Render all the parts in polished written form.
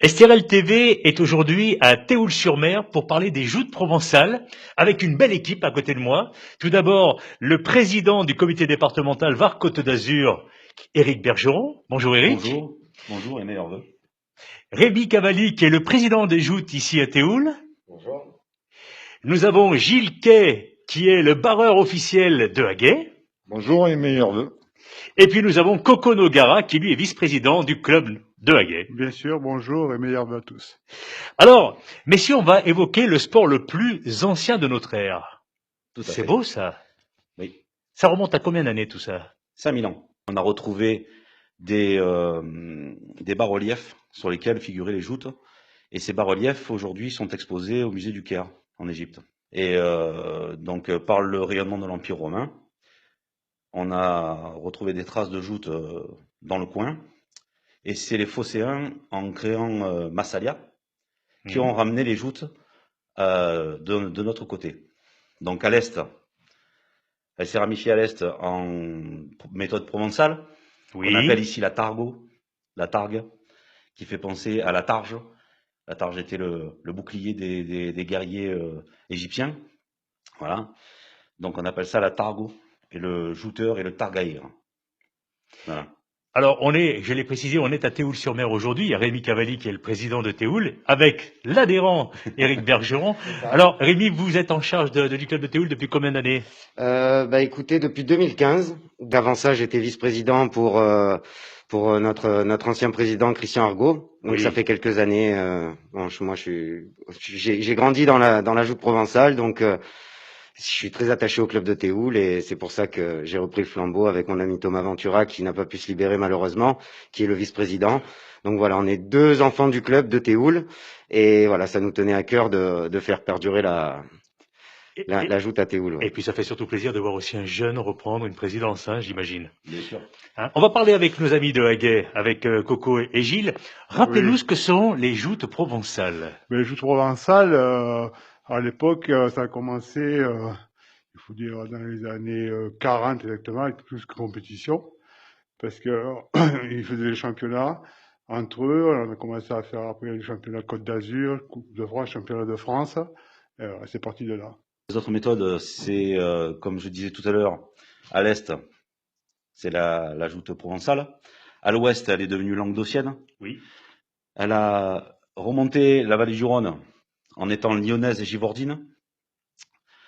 Estérel TV est aujourd'hui à Théoul-sur-Mer pour parler des joutes provençales avec une belle équipe à côté de moi. Tout d'abord, le président du comité départemental Var-Côte d'Azur, Éric Bergeron. Bonjour Éric. Bonjour, bonjour et meilleurs vœux. Rémi Cavalli qui est le président des joutes ici à Théoul. Bonjour. Nous avons Gilles Quay qui est le barreur officiel de Haguet. Bonjour et meilleurs vœux. Et puis nous avons Coco Nogara qui lui est vice-président du club de Haguet. Bien sûr, bonjour et meilleurs vœux à tous. Alors, messieurs, on va évoquer le sport le plus ancien de notre ère. Tout à C'est fait. beau ça. Oui, Ça remonte à combien d'années tout ça? 5000 ans. On a retrouvé des bas-reliefs sur lesquels figuraient les joutes. Et ces bas-reliefs, aujourd'hui, sont exposés au musée du Caire, en Égypte. Et donc, par le rayonnement de l'Empire romain, on a retrouvé des traces de joutes dans le coin. Et c'est les Phocéens, en créant Massalia, qui ont ramené les joutes de notre côté. Donc à l'est, elle s'est ramifiée à l'est en méthode provençale. Oui. On appelle ici la targue, qui fait penser à la targe. La targe était le bouclier des guerriers égyptiens. Voilà. Donc on appelle ça la targo, et le jouteur est le targaïr. Voilà. Alors, je l'ai précisé, on est à Théoul-sur-Mer aujourd'hui. Il y a Rémi Cavalli qui est le président de Théoul, avec l'adhérent Éric Bergeron. Alors, Rémi, vous êtes en charge du club de Théoul depuis combien d'années? Écoutez, depuis 2015. D'avant ça, j'étais vice-président pour notre ancien président Christian Argot. Donc Oui. ça fait quelques années. J'ai grandi dans la joute provençale, donc je suis très attaché au club de Théoul et c'est pour ça que j'ai repris le flambeau avec mon ami Thomas Ventura qui n'a pas pu se libérer malheureusement, qui est le vice-président. Donc voilà, on est deux enfants du club de Théoul et voilà, ça nous tenait à cœur de faire perdurer la joute à Théoul. Ouais. Et puis, ça fait surtout plaisir de voir aussi un jeune reprendre une présidence, hein, j'imagine. Bien sûr. Hein, on va parler avec nos amis de Haguet, avec Coco et Gilles. Rappelez-nous Oui. ce que sont les joutes provençales. Mais les joutes provençales, à l'époque, ça a commencé, il faut dire, dans les années 40 exactement, avec plus de compétition, parce que ils faisaient les championnats entre eux. On a commencé à faire après les championnats Côte d'Azur, Coupe de France, championnat de France. C'est parti de là. Les autres méthodes, c'est, comme je disais tout à l'heure, à l'est, c'est la joute provençale. À l'ouest, elle est devenue languedocienne. Oui. Elle a remonté la vallée du Rhône en étant lyonnaise et givordine.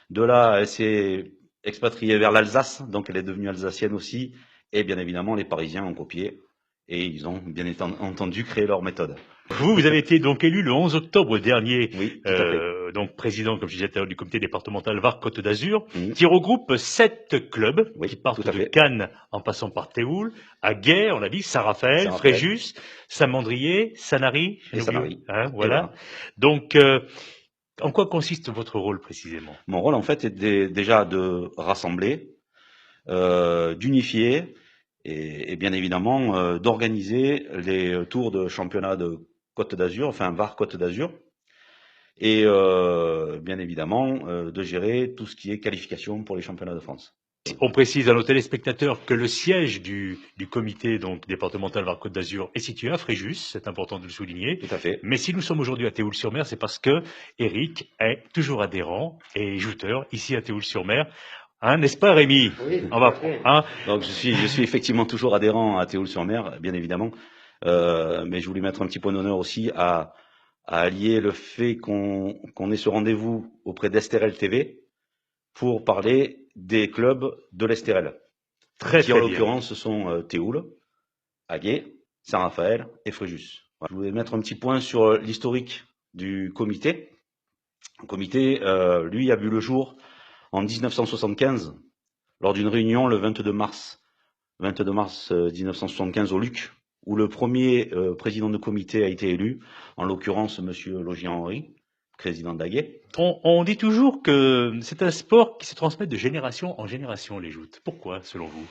De là, elle s'est expatriée vers l'Alsace, donc elle est devenue alsacienne aussi. Et bien évidemment, les Parisiens ont copié et ils ont bien entendu créé leur méthode. Vous avez été donc élu le 11 octobre dernier, Oui, tout à fait. donc président, comme je disais tout à l'heure, du comité départemental Var-Côte d'Azur, Mhm. qui regroupe 7 clubs Oui, qui partent tout à de fait. Cannes en passant par Théoul, Haguet, on l'a dit, Saint-Raphaël, Saint-Raphaël. Fréjus, Saint-Mandrier, Sanary, Et Sanary. hein, Et voilà. Donc, en quoi consiste votre rôle précisément? Mon rôle, en fait, est déjà de rassembler, d'unifier et bien évidemment d'organiser les tours de championnat de Côte d'Azur, enfin Var-Côte d'Azur, et bien évidemment de gérer tout ce qui est qualification pour les championnats de France. On précise à nos téléspectateurs que le siège du comité donc départemental Var-Côte d'Azur est situé à Fréjus, c'est important de le souligner. Tout à fait. Mais si nous sommes aujourd'hui à Théoul-sur-Mer, c'est parce que Éric est toujours adhérent et jouteur ici à Théoul-sur-Mer. Hein, n'est-ce pas Rémi? Oui, On va, tout à fait. hein, Donc je suis effectivement toujours adhérent à Théoul-sur-Mer, bien évidemment, mais je voulais mettre un petit point d'honneur aussi à allier le fait qu'on ait ce rendez-vous auprès d'Estérel TV pour parler des clubs de l'Estérel, très qui en très bien. l'occurrence sont Théoul, Haguet, Saint-Raphaël et Fréjus. Voilà. Je voulais mettre un petit point sur l'historique du comité. Le comité, lui, a vu le jour en 1975, lors d'une réunion le 22 mars 1975 au Luc, où le premier président de comité a été élu, en l'occurrence Monsieur Logier-Henri, président d'Haguet. On dit toujours que c'est un sport qui se transmet de génération en génération, les joutes. Pourquoi, selon vous?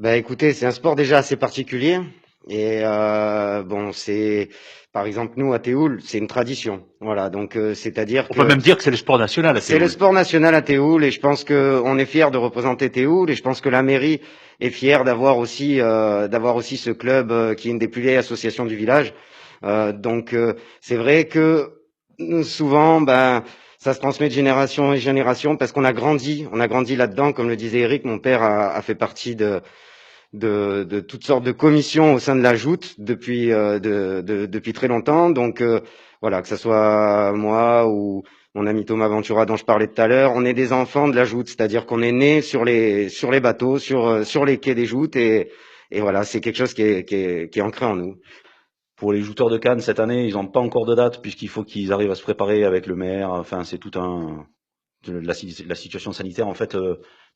Écoutez, c'est un sport déjà assez particulier. Et bon, c'est par exemple nous à Théoul, c'est une tradition. Voilà, donc c'est-à-dire On que peut même dire que c'est le sport national à c'est le Théoul. sport national à Théoul, et je pense que on est fier de représenter Théoul, et je pense que la mairie est fière d'avoir aussi ce club qui est une des plus vieilles associations du village. Donc c'est vrai que souvent, ben ça se transmet de génération en génération parce qu'on a grandi là-dedans. Comme le disait Eric, mon père a fait partie de toutes sortes de commissions au sein de la joute depuis très longtemps. Donc voilà, que ce soit moi ou mon ami Thomas Ventura dont je parlais tout à l'heure, on est des enfants de la joute, c'est-à-dire qu'on est né sur les bateaux, sur les quais des joutes, et voilà, c'est quelque chose qui est ancré en nous. Pour les jouteurs de Cannes, cette année, ils n'ont pas encore de date puisqu'il faut qu'ils arrivent à se préparer avec le maire. Enfin, c'est tout un... La situation sanitaire, en fait,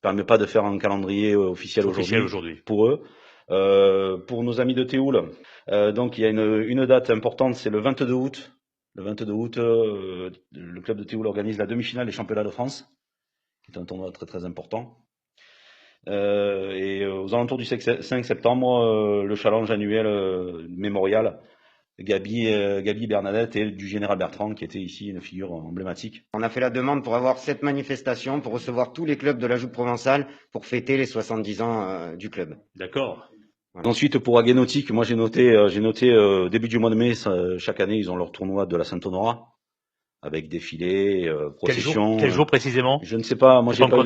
permet pas de faire un calendrier officiel aujourd'hui pour eux. Pour nos amis de Théoul, donc il y a une date importante, c'est le 22 août. Le 22 août, le club de Théoul organise la demi-finale des championnats de France, qui est un tournoi très très important. Et aux alentours du 5 septembre, le challenge annuel mémorial Gabi Bernadette et du général Bertrand, qui était ici une figure emblématique. On a fait la demande pour avoir cette manifestation, pour recevoir tous les clubs de la joute provençale pour fêter les 70 ans du club. D'accord. Voilà. Ensuite, pour Aguenautique, moi j'ai noté début du mois de mai, chaque année ils ont leur tournoi de la Saint-Honorat avec défilé, procession. Quel jour précisément? Je ne sais pas. Moi j'ai pas.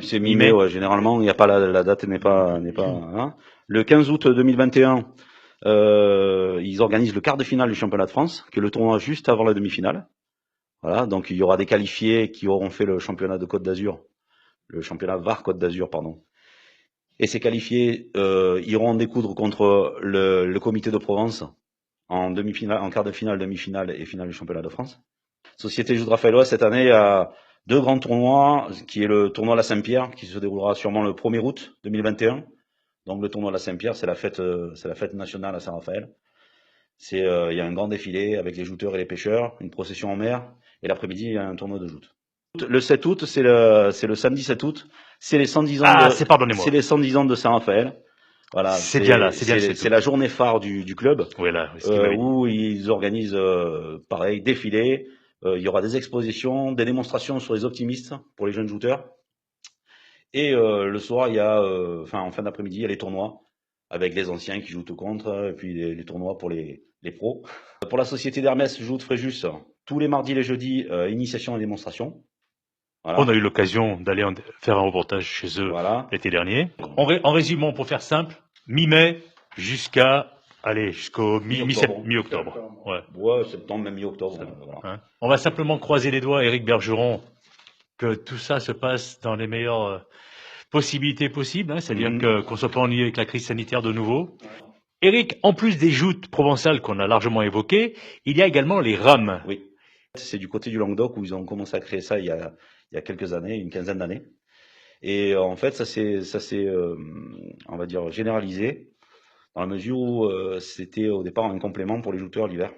C'est mi-mai, ouais. Généralement, il n'y a pas la date n'est pas. Hein. Le 15 août 2021. Ils organisent le quart de finale du championnat de France, qui est le tournoi juste avant la demi-finale. Voilà, donc il y aura des qualifiés qui auront fait le championnat de Côte d'Azur, le championnat VAR Côte d'Azur, pardon. Et ces qualifiés iront en découdre contre le comité de Provence en demi-finale, en quart de finale, demi-finale et finale du championnat de France. Société Joute Raphaëlois, cette année, a deux grands tournois, qui est le tournoi La Saint-Pierre, qui se déroulera sûrement le 1er août 2021. Donc le tournoi de la Saint-Pierre, c'est la fête nationale à Saint-Raphaël. Il y a un grand défilé avec les jouteurs et les pêcheurs, une procession en mer, et l'après-midi il y a un tournoi de joute. Le 7 août, c'est le samedi 7 août, c'est les 110 ans c'est les 110 ans de Saint-Raphaël. Voilà, c'est bien là, c'est la journée phare du club, oui, là, où ils organisent pareil, défilé. Il y aura des expositions, des démonstrations sur les optimistes pour les jeunes jouteurs. Et le soir, il y a, en fin d'après-midi, il y a les tournois avec les anciens qui jouent au contre, et puis les tournois pour les pros. Pour la société d'Hermès Joute Fréjus, tous les mardis et les jeudis, initiation et démonstration. Voilà. On a eu l'occasion d'aller faire un reportage chez eux l'été dernier. En résumant, pour faire simple, mi-mai jusqu'au mi-octobre. Ouais, septembre, même mi-octobre. Voilà. Hein, on va simplement croiser les doigts, Éric Bergeron, que tout ça se passe dans les meilleures possibilités possibles, hein, c'est-à-dire qu'on ne soit pas ennuyé avec la crise sanitaire de nouveau. Éric, en plus des joutes provençales qu'on a largement évoquées, il y a également les rames. Oui, c'est du côté du Languedoc où ils ont commencé à créer ça il y a quelques années, une quinzaine d'années. Et en fait, ça s'est on va dire, généralisé, dans la mesure où c'était au départ un complément pour les jouteurs l'hiver.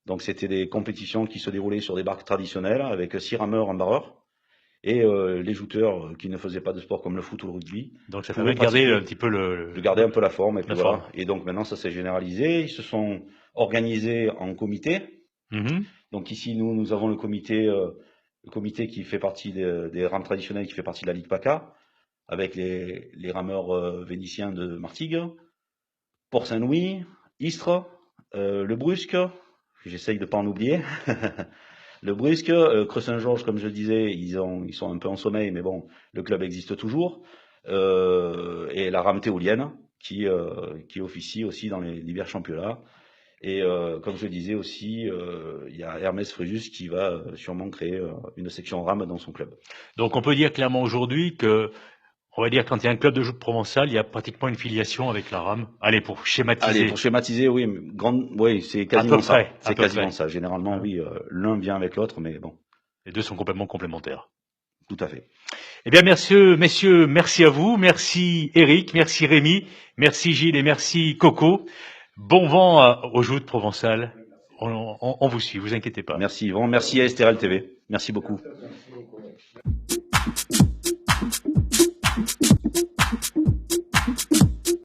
Donc c'était des compétitions qui se déroulaient sur des barques traditionnelles avec 6 rameurs, un barreur, et les jouteurs qui ne faisaient pas de sport comme le foot ou le rugby. Donc ça permet de garder un petit peu garder un peu la forme. Et donc maintenant ça s'est généralisé. Ils se sont organisés en comité. Donc ici nous avons le comité qui fait partie des rames traditionnelles, qui fait partie de la Ligue PACA, avec les rameurs vénitiens de Martigues, Port-Saint-Louis, Istres, le Brusque. J'essaye de pas en oublier. Le Brusque, Creux-Saint-Georges, comme je le disais, ils sont un peu en sommeil, mais bon, le club existe toujours. Et la rame théoulienne, qui officie aussi dans les divers championnats. Et comme je le disais aussi, il y a Hermès Fréjus qui va sûrement créer une section rame dans son club. Donc on peut dire clairement aujourd'hui que, on va dire, quand il y a un club de joute provençal, il y a pratiquement une filiation avec la rame. Allez, pour schématiser. Oui, c'est quasiment ça. C'est quasiment ça. Généralement, oui, l'un vient avec l'autre, mais bon. Les deux sont complètement complémentaires. Tout à fait. Eh bien, messieurs, merci à vous. Merci Éric, merci Rémi, merci Gilles et merci Coco. Bon vent aux joutes provençales. On vous suit, vous inquiétez pas. Merci Yvan, merci à STRL TV. Merci beaucoup.